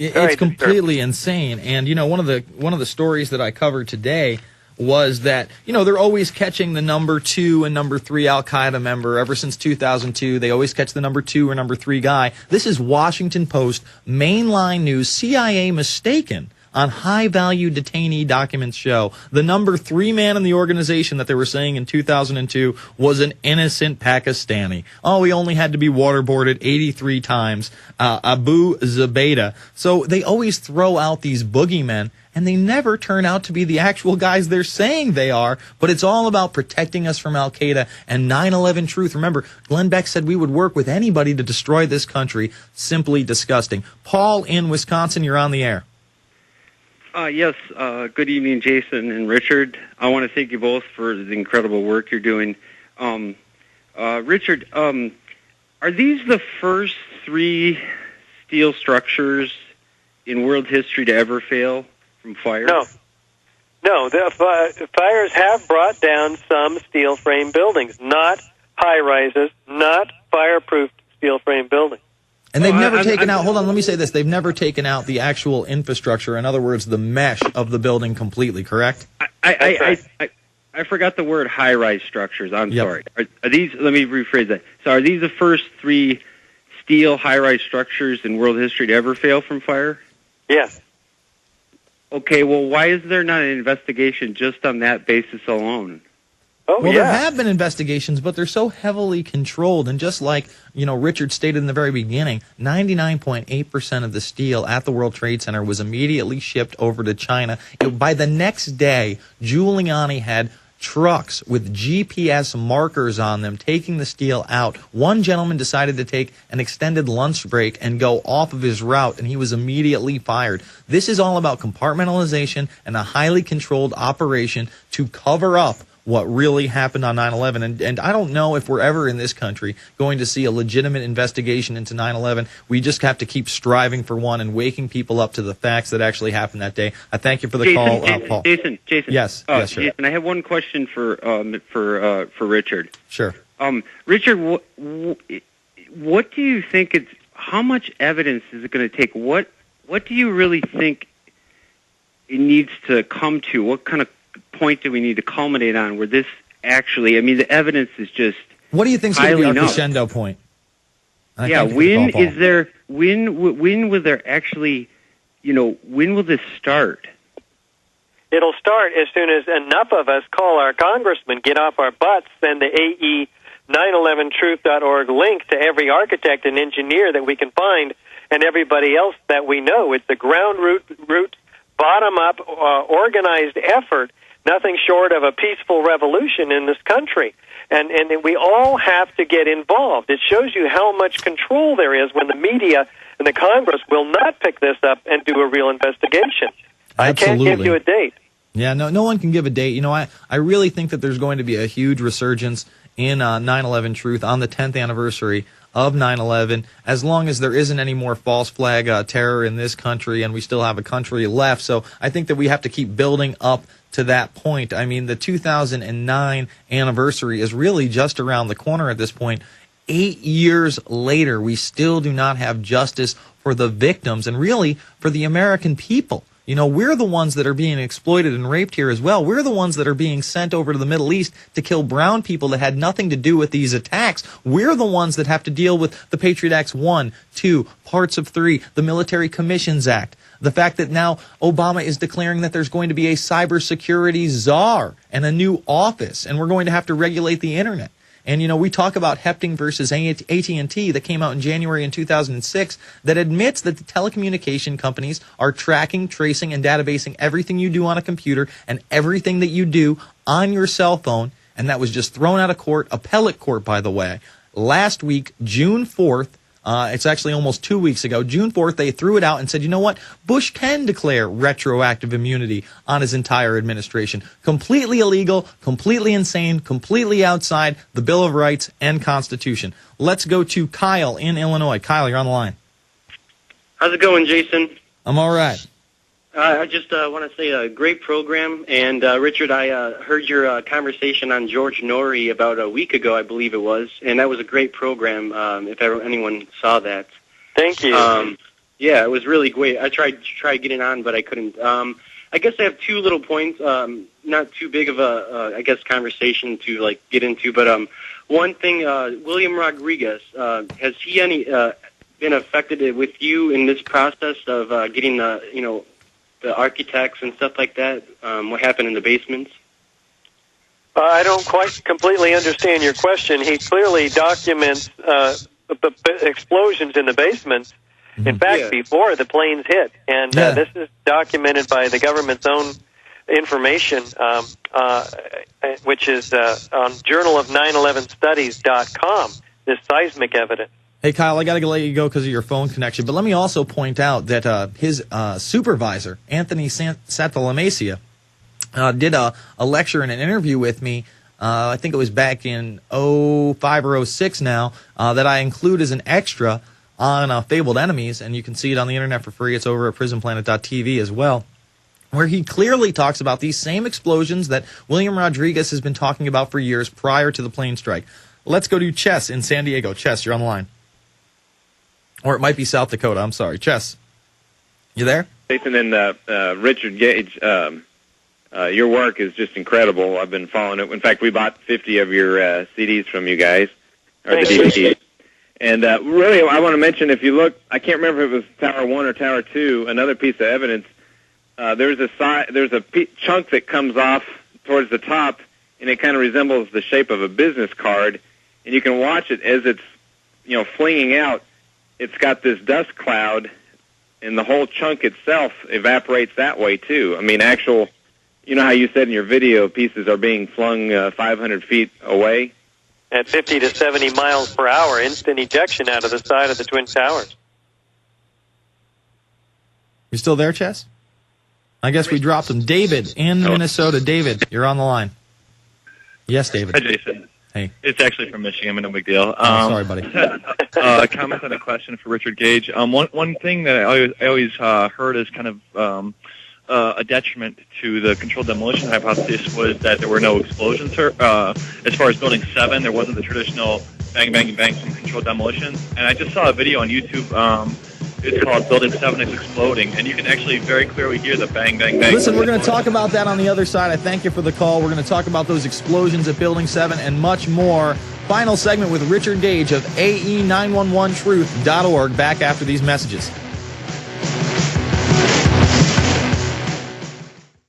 It's completely insane. And one of the stories that I covered today was that they're always catching the number 2 and number 3 Al Qaeda member. Ever since 2002, they always catch the number 2 or number 3 guy. This is Washington Post mainline news. CIA mistaken on high-value detainee documents show the number 3 man in the organization that they were saying in 2002 was an innocent Pakistani. Oh, he only had to be waterboarded 83 times. Abu Zubaydah. So they always throw out these boogeymen, and they never turn out to be the actual guys they're saying they are, but it's all about protecting us from Al-Qaeda and 9/11 truth. Remember, Glenn Beck said we would work with anybody to destroy this country. Simply disgusting. Paul in Wisconsin, you're on the air. Yes, good evening, Jason and Richard. I want to thank you both for the incredible work you're doing. Richard, are these the first 3 steel structures in world history to ever fail from fire? No. The fires have brought down some steel frame buildings, not high-rises, not fireproof steel frame buildings. And they've never taken out, hold on, let me say this, they've never taken out the actual infrastructure, in other words, the mesh of the building completely, correct? I forgot the word high-rise structures, I'm sorry. Are these, let me rephrase that. So are these the first 3 steel high-rise structures in world history to ever fail from fire? Yes. Okay, well, why is there not an investigation just on that basis alone? Well, there have been investigations, but they're so heavily controlled. And just like, Richard stated in the very beginning, 99.8% of the steel at the World Trade Center was immediately shipped over to China. By the next day, Giuliani had trucks with GPS markers on them taking the steel out. One gentleman decided to take an extended lunch break and go off of his route, and he was immediately fired. This is all about compartmentalization and a highly controlled operation to cover up what really happened on 9/11. And I don't know if we're ever in this country going to see a legitimate investigation into 9/11. We just have to keep striving for one and waking people up to the facts that actually happened that day. I thank you for the call, Paul. Jason. Yes, yes, sure. Jason, I have one question for Richard. Sure. Richard, what do you think how much evidence is it going to take? What do you really think it needs to come to? What kind of point do we need to culminate on where this actually, the evidence is just what do you think is going to be our crescendo point? When will there actually, when will this start? It'll start as soon as enough of us call our congressman, get off our butts, send the AE911truth.org link to every architect and engineer that we can find and everybody else that we know. It's a ground root bottom-up organized effort, nothing short of a peaceful revolution in this country. And we all have to get involved. It shows you how much control there is when the media and the Congress will not pick this up and do a real investigation. Absolutely. I can't give you a date. Yeah, no one can give a date. I really think that there's going to be a huge resurgence in 9/11 Truth on the 10th anniversary of 9/11, as long as there isn't any more false flag terror in this country and we still have a country left. So I think that we have to keep building up to that point. The 2009 anniversary is really just around the corner at this point. 8 years later, we still do not have justice for the victims and really for the American people. We're the ones that are being exploited and raped here as well. We're the ones that are being sent over to the Middle East to kill brown people that had nothing to do with these attacks. We're the ones that have to deal with the Patriot Acts 1, 2, parts of 3, the Military Commissions Act. The fact that now Obama is declaring that there's going to be a cybersecurity czar and a new office, and we're going to have to regulate the internet. And, we talk about Hepting versus AT&T that came out in January in 2006 that admits that the telecommunication companies are tracking, tracing, and databasing everything you do on a computer and everything that you do on your cell phone. And that was just thrown out of court, appellate court, by the way. Last week, June 4th, it's actually almost 2 weeks ago, June 4th, they threw it out and said, you know what? Bush can declare retroactive immunity on his entire administration. Completely illegal, completely insane, completely outside the Bill of Rights and Constitution. Let's go to Kyle in Illinois. Kyle, you're on the line. How's it going, Jason? I'm all right. I just want to say a great program. And, Richard, I heard your conversation on George Norrie about a week ago, I believe it was. And that was a great program, if anyone saw that. Thank you. Yeah, it was really great. I tried getting on, but I couldn't. I guess I have two little points. Not too big of a, I guess, conversation to like get into, but one thing, William Rodriguez, has he been affected with you in this process of getting the architects and stuff like that? What happened in the basements? I don't quite completely understand your question. He clearly documents the explosions in the basements. In fact, before the planes hit, and this is documented by the government's own information, which is on Journal of 9/11studies.com, this seismic evidence. Hey, Kyle, I got to let you go because of your phone connection, but let me also point out that his supervisor, Anthony Satalamesia, did a lecture and an interview with me. I think it was back in 05 or 06 now, that I include as an extra on Fabled Enemies, and you can see it on the internet for free. It's over at prisonplanet.tv as well, where he clearly talks about these same explosions that William Rodriguez has been talking about for years prior to the plane strike. Let's go to Chess in San Diego. Chess, you're on the line. Or it might be South Dakota. I'm sorry. Chess, you there? Jason and Richard Gage, your work is just incredible. I've been following it. In fact, we bought 50 of your CDs from you guys, or the DVDs. And really, I want to mention, if you look, I can't remember if it was Tower 1 or Tower 2, another piece of evidence, there's a chunk that comes off towards the top, and it kind of resembles the shape of a business card, and you can watch it as it's, flinging out. It's got this dust cloud, and the whole chunk itself evaporates that way, too. I mean, you know how you said in your video pieces are being flung 500 feet away? At 50 to 70 miles per hour, instant ejection out of the side of the Twin Towers. You still there, Chess? I guess we dropped him. David in Minnesota. David, you're on the line. Yes, David. Hi, Jason. Hey. It's actually from Michigan, but no big deal. Sorry, buddy. A comment and a question for Richard Gage. One thing that I always heard as kind of a detriment to the controlled demolition hypothesis was that there were no explosions. As far as Building 7, there wasn't the traditional bang, bang, bang from controlled demolition. And I just saw a video on YouTube. It's called Building 7 is Exploding, and you can actually very clearly hear the bang, bang, bang. Listen, we're going to talk about that on the other side. I thank you for the call. We're going to talk about those explosions at Building 7 and much more. Final segment with Richard Gage of AE911truth.org back after these messages.